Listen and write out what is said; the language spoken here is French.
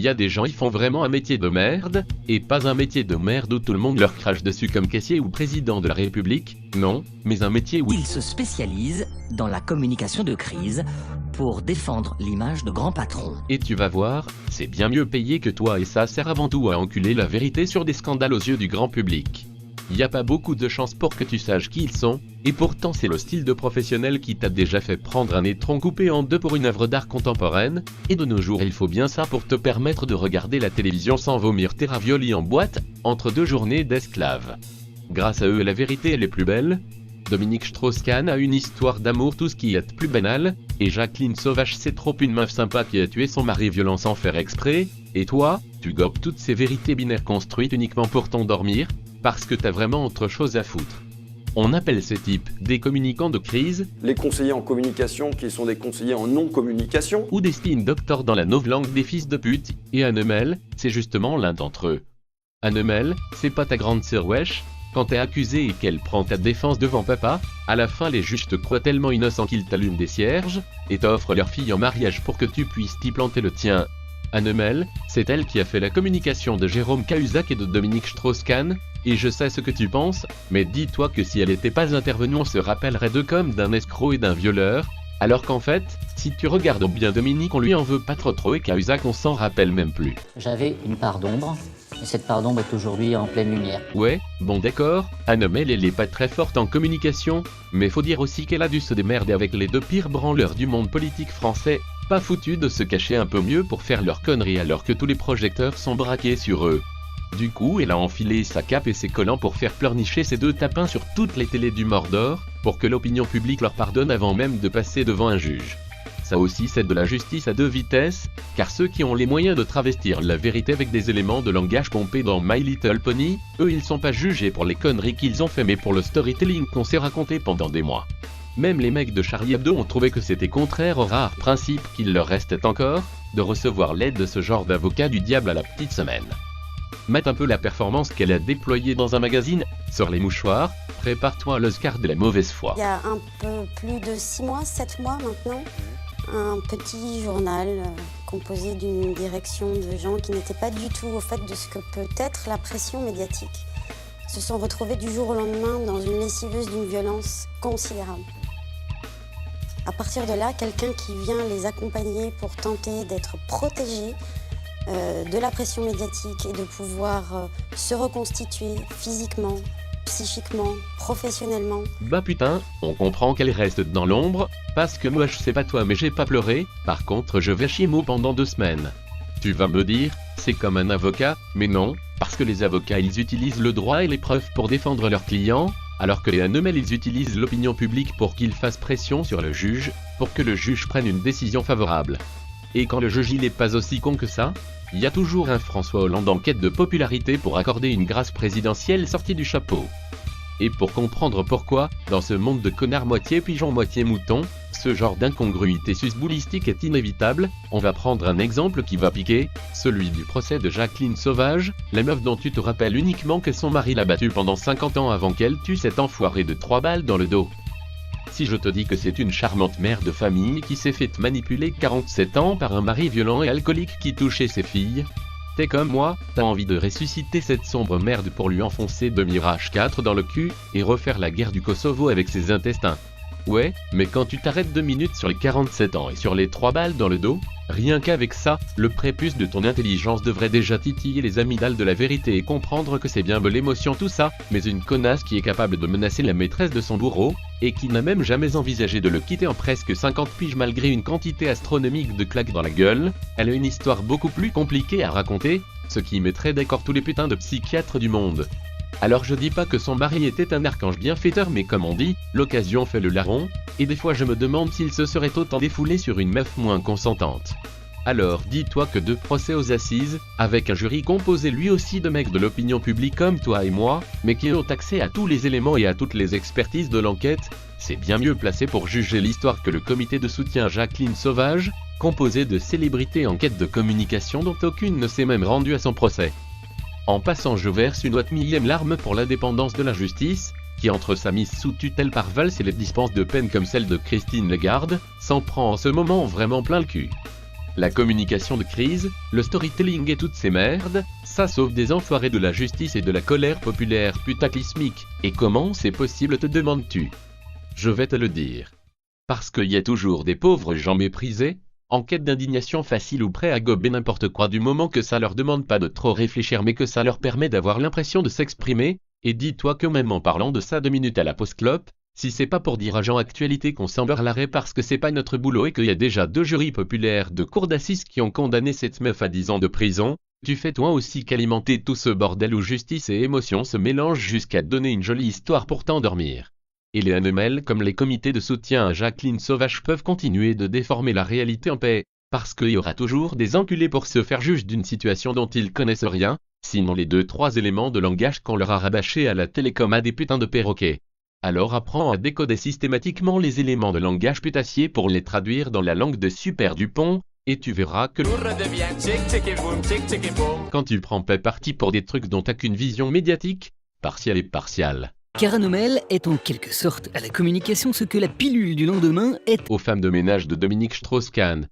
y a des gens qui font vraiment un métier de merde, et pas un métier de merde où tout le monde leur crache dessus comme caissier ou président de la République, non, mais un métier où Il se spécialise dans la communication de crise pour défendre l'image de grands patrons. Et tu vas voir, c'est bien mieux payé que toi et ça sert avant tout à enculer la vérité sur des scandales aux yeux du grand public. Y a pas beaucoup de chances pour que tu saches qui ils sont, et pourtant c'est le style de professionnel qui t'a déjà fait prendre un étron coupé en deux pour une œuvre d'art contemporaine, et de nos jours il faut bien ça pour te permettre de regarder la télévision sans vomir tes raviolis en boîte, entre deux journées d'esclaves. Grâce à eux la vérité elle est plus belle. Dominique Strauss-Kahn a une histoire d'amour tout ce qui est plus banal, et Jacqueline Sauvage c'est trop une meuf sympa qui a tué son mari violent sans faire exprès, et toi, tu gobes toutes ces vérités binaires construites uniquement pour t'endormir, parce que t'as vraiment autre chose à foutre. On appelle ces types des communicants de crise, les conseillers en communication qui sont des conseillers en non-communication, ou des spin doctors dans la novlangue des fils de pute, et Annemel, c'est justement l'un d'entre eux. Annemel, c'est pas ta grande sœur wesh, quand t'es accusé et qu'elle prend ta défense devant papa, à la fin les juges te croient tellement innocent qu'ils t'allument des cierges, et t'offrent leur fille en mariage pour que tu puisses t'y planter le tien. Annemel, c'est elle qui a fait la communication de Jérôme Cahuzac et de Dominique Strauss-Kahn, et je sais ce que tu penses, mais dis-toi que si elle n'était pas intervenue on se rappellerait d'eux comme d'un escroc et d'un violeur, alors qu'en fait, si tu regardes bien Dominique on lui en veut pas trop et Cahuzac on s'en rappelle même plus. J'avais une part d'ombre, et cette part d'ombre est aujourd'hui en pleine lumière. Ouais, bon d'accord, Annemel elle est pas très forte en communication, mais faut dire aussi qu'elle a dû se démerder avec les deux pires branleurs du monde politique français, pas foutus de se cacher un peu mieux pour faire leurs conneries alors que tous les projecteurs sont braqués sur eux. Du coup elle a enfilé sa cape et ses collants pour faire pleurnicher ces deux tapins sur toutes les télés du Mordor, pour que l'opinion publique leur pardonne avant même de passer devant un juge. Ça aussi c'est de la justice à deux vitesses, car ceux qui ont les moyens de travestir la vérité avec des éléments de langage pompés dans My Little Pony, eux ils sont pas jugés pour les conneries qu'ils ont fait mais pour le storytelling qu'on s'est raconté pendant des mois. Même les mecs de Charlie Hebdo ont trouvé que c'était contraire au rare principe qu'il leur restait encore, de recevoir l'aide de ce genre d'avocat du diable à la petite semaine. Mate un peu la performance qu'elle a déployée dans un magazine, sors les mouchoirs, prépare-toi à l'Oscar de la mauvaise foi. Il y a un peu plus de 6 mois, 7 mois maintenant, un petit journal composé d'une direction de gens qui n'étaient pas du tout au fait de ce que peut être la pression médiatique, se sont retrouvés du jour au lendemain dans une lessiveuse d'une violence considérable. À partir de là, quelqu'un qui vient les accompagner pour tenter d'être protégé de la pression médiatique et de pouvoir se reconstituer physiquement, psychiquement, professionnellement. Bah putain, on comprend qu'elle reste dans l'ombre, parce que moi je sais pas toi mais j'ai pas pleuré, par contre je vais chier mot pendant 2 semaines. Tu vas me dire, c'est comme un avocat, mais non, parce que les avocats ils utilisent le droit et les preuves pour défendre leurs clients, alors que les Annemel ils utilisent l'opinion publique pour qu'ils fassent pression sur le juge, pour que le juge prenne une décision favorable. Et quand le juge il est pas aussi con que ça, il y a toujours un François Hollande en quête de popularité pour accorder une grâce présidentielle sortie du chapeau. Et pour comprendre pourquoi, dans ce monde de connards moitié pigeon moitié mouton, ce genre d'incongruité susboulistique est inévitable, on va prendre un exemple qui va piquer, celui du procès de Jacqueline Sauvage, la meuf dont tu te rappelles uniquement que son mari l'a battue pendant 50 ans avant qu'elle tue cet enfoiré de 3 balles dans le dos. Si je te dis que c'est une charmante mère de famille qui s'est fait manipuler 47 ans par un mari violent et alcoolique qui touchait ses filles, t'es comme moi, t'as envie de ressusciter cette sombre merde pour lui enfoncer 2 Mirage 4 dans le cul, et refaire la guerre du Kosovo avec ses intestins. Ouais, mais quand tu t'arrêtes 2 minutes sur les 47 ans et sur les 3 balles dans le dos, rien qu'avec ça, le prépuce de ton intelligence devrait déjà titiller les amygdales de la vérité et comprendre que c'est bien beau l'émotion tout ça, mais une connasse qui est capable de menacer la maîtresse de son bourreau, et qui n'a même jamais envisagé de le quitter en presque 50 piges malgré une quantité astronomique de claques dans la gueule, elle a une histoire beaucoup plus compliquée à raconter, ce qui mettrait d'accord tous les putains de psychiatres du monde. Alors je dis pas que son mari était un archange bienfaiteur mais comme on dit, l'occasion fait le larron, et des fois je me demande s'il se serait autant défoulé sur une meuf moins consentante. Alors dis-toi que 2 procès aux assises, avec un jury composé lui aussi de mecs de l'opinion publique comme toi et moi, mais qui ont accès à tous les éléments et à toutes les expertises de l'enquête, c'est bien mieux placé pour juger l'histoire que le comité de soutien Jacqueline Sauvage, composé de célébrités en quête de communication dont aucune ne s'est même rendue à son procès. En passant je verse une autre millième larme pour l'indépendance de la justice, qui entre sa mise sous tutelle par Valls et les dispenses de peine comme celle de Christine Lagarde, s'en prend en ce moment vraiment plein le cul. La communication de crise, le storytelling et toutes ces merdes, ça sauve des enfoirés de la justice et de la colère populaire putaclismique. Et comment c'est possible te demandes-tu? Je vais te le dire. Parce qu'il y a toujours des pauvres gens méprisés, en quête d'indignation facile ou prêts à gober n'importe quoi du moment que ça leur demande pas de trop réfléchir mais que ça leur permet d'avoir l'impression de s'exprimer, et dis-toi que même en parlant de ça 2 minutes à la pause clope, si c'est pas pour dire à Jean Actualité qu'on s'en beurre l'arrêt parce que c'est pas notre boulot et qu'il y a déjà 2 jurys populaires de cour d'assises qui ont condamné cette meuf à 10 ans de prison, tu fais toi aussi qu'alimenter tout ce bordel où justice et émotion se mélangent jusqu'à donner une jolie histoire pour t'endormir. Et les ANML comme les comités de soutien à Jacqueline Sauvage peuvent continuer de déformer la réalité en paix, parce qu'il y aura toujours des enculés pour se faire juge d'une situation dont ils connaissent rien, sinon les 2-3 éléments de langage qu'on leur a rabâchés à la télécom à des putains de perroquets. Alors apprends à décoder systématiquement les éléments de langage putassier pour les traduire dans la langue de Super Dupont, et tu verras que quand tu prends pas parti pour des trucs dont t'as qu'une vision médiatique, partielle et partiale. Car ANOML est en quelque sorte à la communication ce que la pilule du lendemain est Aux femmes de ménage de Dominique Strauss-Kahn,